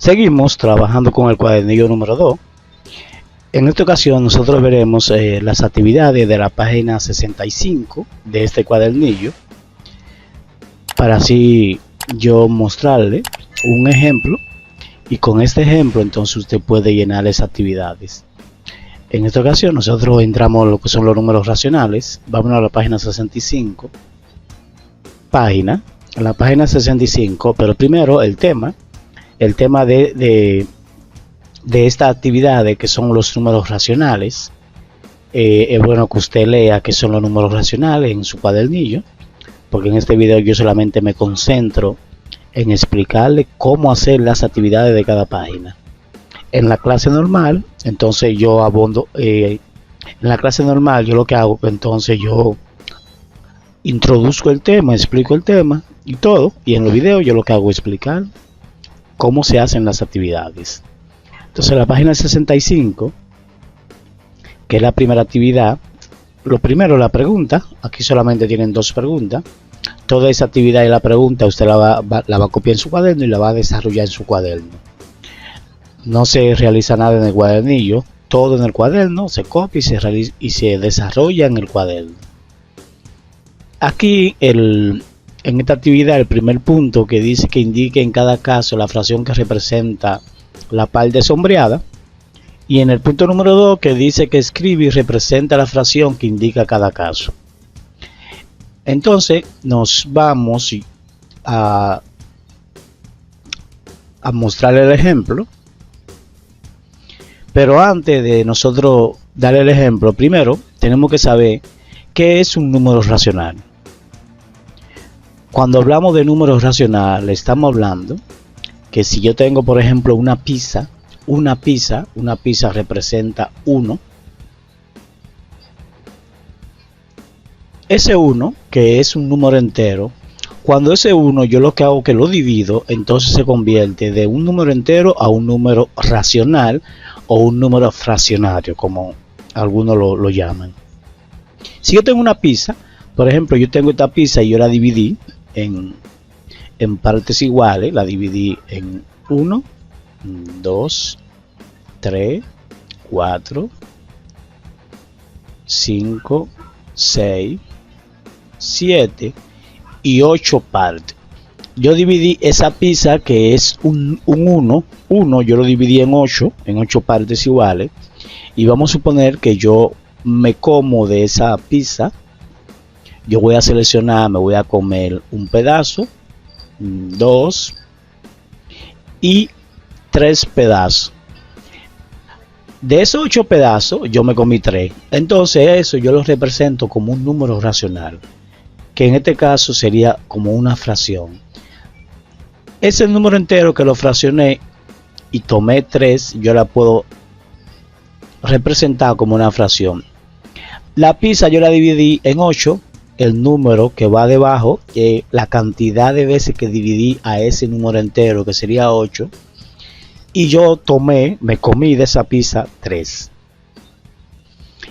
Seguimos trabajando con el cuadernillo número 2. En esta ocasión nosotros veremos las actividades de la página 65 de este cuadernillo, para así yo mostrarle un ejemplo, y con este ejemplo entonces usted puede llenar esas actividades. En esta ocasión nosotros entramos en lo que son los números racionales. Vamos a la página 65, en la página 65, pero primero el tema de esta actividad, que son los números racionales. Es bueno que usted lea qué son los números racionales en su cuadernillo, porque en este video yo solamente me concentro en explicarle cómo hacer las actividades de cada página. En la clase normal, entonces yo abondo, en la clase normal yo lo que hago, entonces yo introduzco el tema, explico el tema y todo, y en los videos yo lo que hago es explicar cómo se hacen las actividades. Entonces la página 65, que es la primera actividad, lo primero, la pregunta. Aquí solamente tienen dos preguntas. Toda esa actividad y la pregunta usted la va a copiar en su cuaderno y la va a desarrollar en su cuaderno. No se realiza nada en el cuadernillo, todo en el cuaderno se copia y se desarrolla en el cuaderno. Aquí en esta actividad, el primer punto que dice que indique en cada caso la fracción que representa la parte sombreada, y en el punto número 2 que dice que escribe y representa la fracción que indica cada caso. Entonces nos vamos a mostrar el ejemplo, pero antes de nosotros dar el ejemplo, primero tenemos que saber qué es un número racional. Cuando hablamos de números racionales, estamos hablando que si yo tengo, por ejemplo, una pizza representa 1. Ese 1, que es un número entero, cuando ese 1 yo lo que hago es que lo divido, entonces se convierte de un número entero a un número racional o un número fraccionario, como algunos lo llaman. Si yo tengo una pizza, por ejemplo, yo tengo esta pizza y yo la dividí en partes iguales, la dividí en 1, 2, 3, 4, 5, 6, 7 y 8 partes. Yo dividí esa pizza, que es un 1, yo lo dividí en 8 partes iguales, y vamos a suponer que yo me como de esa pizza. Yo voy a seleccionar, me voy a comer un pedazo, 2 y 3 pedazos. De esos 8 pedazos yo me comí 3. Entonces eso yo lo represento como un número racional, que en este caso sería como una fracción. Ese número entero que lo fraccioné y tomé 3, yo la puedo representar como una fracción. La pizza yo la dividí en 8. El número que va debajo, la cantidad de veces que dividí a ese número entero, que sería 8, y yo me comí de esa pizza 3.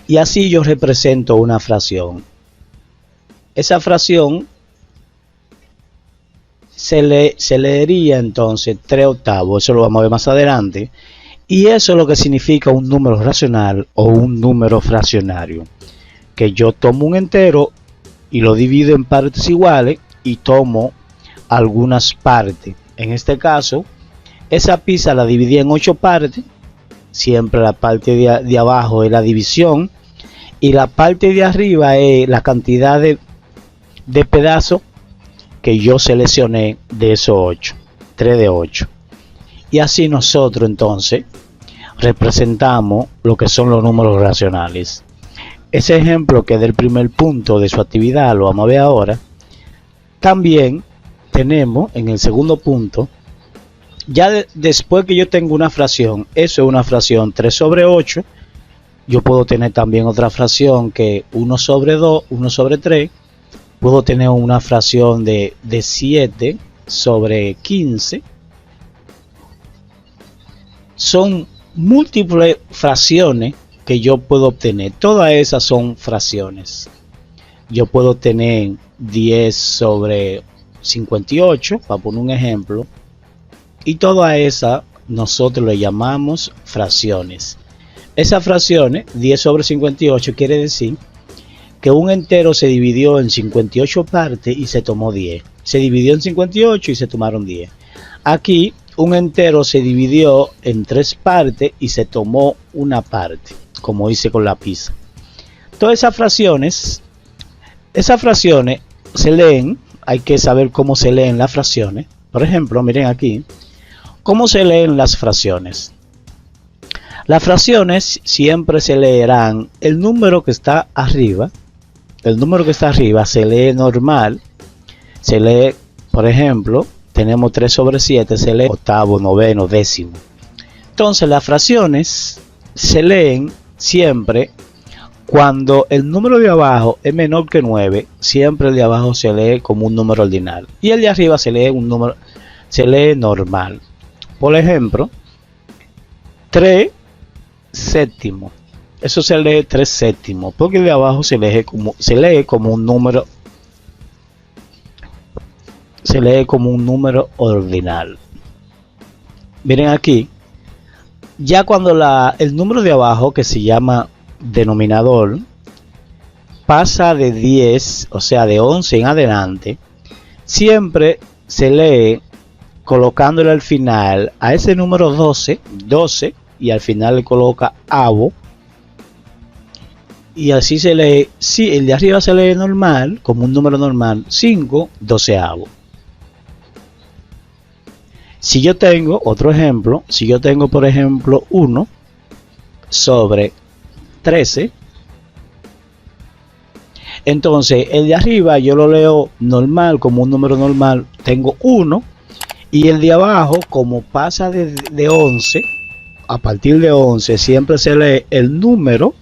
Y así yo represento una fracción. Esa fracción se leería entonces 3/8, eso lo vamos a ver más adelante, y eso es lo que significa un número racional o un número fraccionario, que yo tomo un entero y lo divido en partes iguales y tomo algunas partes. En este caso, esa pizza la dividí en 8 partes. Siempre la parte de abajo es la división y la parte de arriba es la cantidad de pedazos que yo seleccioné de esos 8, 3 de 8. Y así nosotros entonces representamos lo que son los números racionales. Ese ejemplo, que es del primer punto de su actividad, lo vamos a ver ahora. También tenemos en el segundo punto, ya después que yo tengo una fracción, eso es una fracción 3/8. Yo puedo tener también otra fracción que 1/2, 1/3. Puedo tener una fracción de 7/15. Son múltiples fracciones que yo puedo obtener. Todas esas son fracciones. Yo puedo tener 10/58, para poner un ejemplo, y todas esas nosotros le llamamos fracciones. Esas fracciones, 10 sobre 58, quiere decir que un entero se dividió en 58 partes y se tomó 10. Se dividió en 58 y se tomaron 10. Aquí un entero se dividió en 3 partes y se tomó una parte, como hice con la pizza. Todas esas fracciones se leen. Hay que saber cómo se leen las fracciones. Por ejemplo, miren aquí, ¿cómo se leen las fracciones? Las fracciones siempre se leerán el número que está arriba. El número que está arriba se lee normal. Se lee, por ejemplo, tenemos 3 sobre 7, se lee octavo, noveno, décimo. Entonces las fracciones se leen siempre cuando el número de abajo es menor que 9, siempre el de abajo se lee como un número ordinal. Y el de arriba se lee normal. Por ejemplo, 3 séptimos. Eso se lee 3 séptimos, porque el de abajo se lee como un número. Se lee como un número ordinal. Miren aquí, ya cuando el número de abajo, que se llama denominador, pasa de 10, o sea de 11 en adelante, siempre se lee colocándole al final a ese número 12 y al final le coloca avo, y así se lee. Si el de arriba se lee normal, como un número normal, 5 doceavos. Si yo tengo otro ejemplo, si yo tengo por ejemplo 1 sobre 13, entonces el de arriba yo lo leo normal, como un número normal, tengo 1, y el de abajo, como pasa de 11, a partir de 11 siempre se lee el número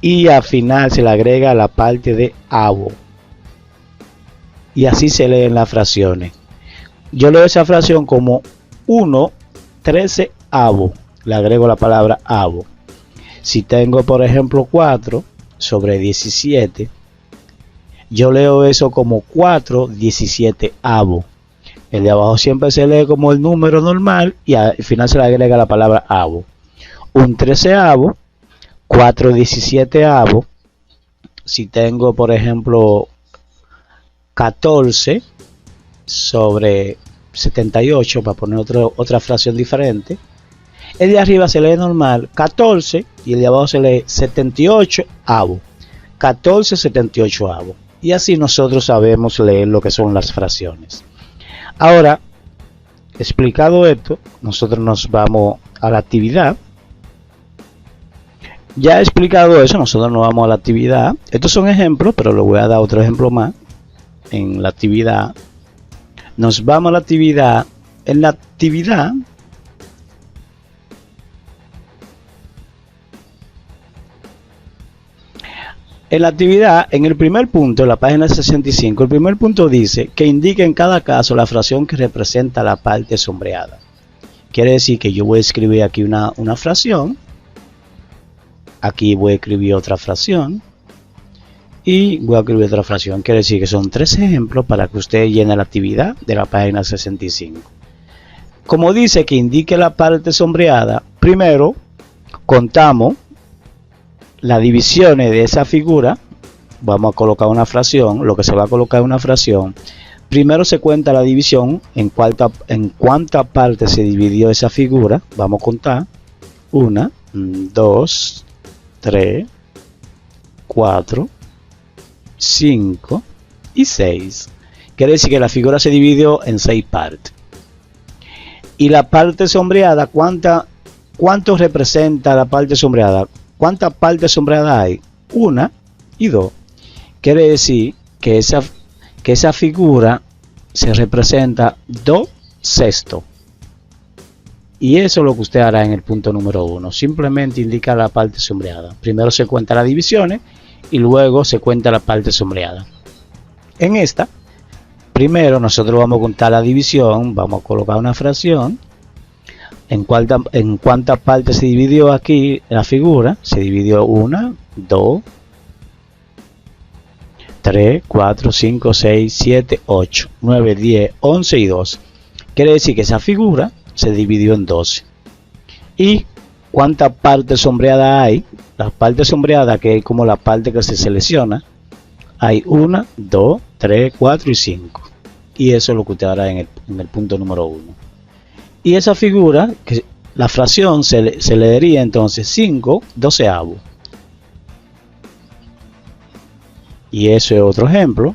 y al final se le agrega la parte de avo, y así se leen las fracciones. Yo leo esa fracción como 1 13avo, le agrego la palabra avo. Si tengo por ejemplo 4 sobre 17, yo leo eso como 4 17avo. El de abajo siempre se lee como el número normal y al final se le agrega la palabra avo. Un 13avo, 4 17avo. Si tengo por ejemplo 14 sobre 78, para poner otra fracción diferente, el de arriba se lee normal 14 y el de abajo se lee 78avo, 14 78avo, y así nosotros sabemos leer lo que son las fracciones. Ahora, explicado esto, nosotros nos vamos a la actividad. Ya explicado eso, nosotros nos vamos a la actividad. Estos son ejemplos, pero les voy a dar otro ejemplo más. En la actividad nos vamos a la actividad. En la actividad en el primer punto, en la página 65, el primer punto dice que indique en cada caso la fracción que representa la parte sombreada. Quiere decir que yo voy a escribir aquí una fracción, aquí voy a escribir otra fracción y voy a escribir otra fracción. Quiere decir que son 3 ejemplos para que usted llene la actividad de la página 65. Como dice que indique la parte sombreada, primero contamos las divisiones de esa figura. Vamos a colocar una fracción, lo que se va a colocar es una fracción. Primero se cuenta la división, en cuánta parte se dividió esa figura. Vamos a contar 1, 2, 3, 4, 5 y 6. Quiere decir que la figura se dividió en 6 partes. Y la parte sombreada, ¿cuánto representa la parte sombreada? ¿Cuántas partes sombreadas hay? 1 y 2. Quiere decir que esa figura se representa 2 sextos. Y eso es lo que usted hará en el punto número 1. Simplemente indica la parte sombreada. Primero se cuenta las divisiones y luego se cuenta la parte sombreada. En esta, primero nosotros vamos a contar la división. Vamos a colocar una fracción. En cuántas partes se dividió aquí la figura. Se dividió 1, 2, 3, 4, 5, 6, 7, 8, 9, 10, 11 y 2. Quiere decir que esa figura se dividió en 12. ¿Y cuántas partes sombreadas hay? Las partes sombreadas, que es como la parte que se selecciona, hay 1, 2, 3, 4 y 5. Y eso es lo que usted hará en el punto número 1. Y esa figura, que la fracción se leería entonces 5 doceavos. Y eso es otro ejemplo.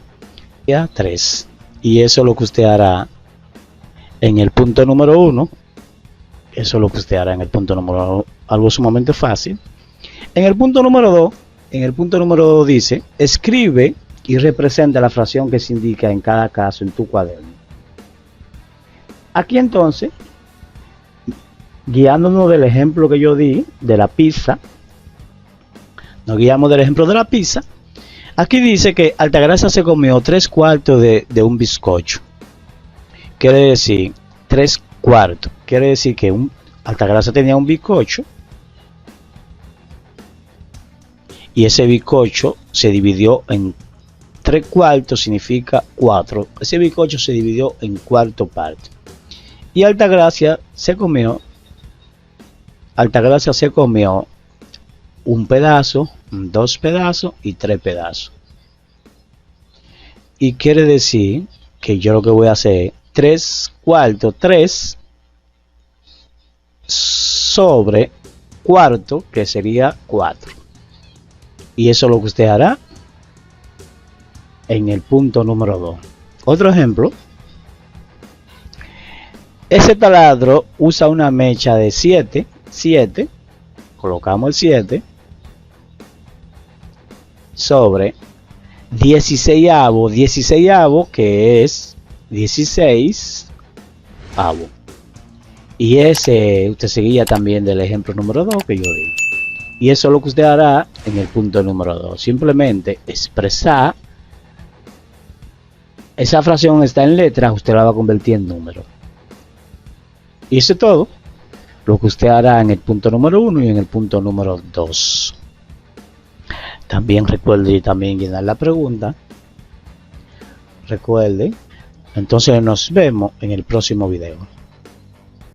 Ya 3. Y eso es lo que usted hará en el punto número 1. Eso es lo que usted hará en el punto número 1. Algo sumamente fácil. En el punto número 2, dice, escribe y representa la fracción que se indica en cada caso en tu cuaderno. Aquí entonces, guiándonos del ejemplo que yo di de la pizza, nos guiamos del ejemplo de la pizza. Aquí dice que Altagracia se comió 3/4 de un bizcocho. Quiere decir 3/4. Quiere decir que Altagracia tenía un bizcocho y ese bizcocho se dividió en 3/4, significa 4. Ese bizcocho se dividió en 4 partes. Y Altagracia se comió un pedazo, 2 pedazos y 3 pedazos. Y quiere decir que yo lo que voy a hacer es 3/4, 3 sobre cuarto, que sería 4. Y eso es lo que usted hará en el punto número 2. Otro ejemplo. Ese taladro usa una mecha de 7. Colocamos el 7 sobre 16avos, que es 16 avos. Y ese usted seguía también del ejemplo número 2 que yo di. Y eso es lo que usted hará en el punto número 2. Simplemente expresar. Esa fracción está en letras, usted la va a convertir en número. Y eso es todo lo que usted hará en el punto número 1 y en el punto número 2. También recuerde llenar la pregunta. Recuerde. Entonces nos vemos en el próximo video.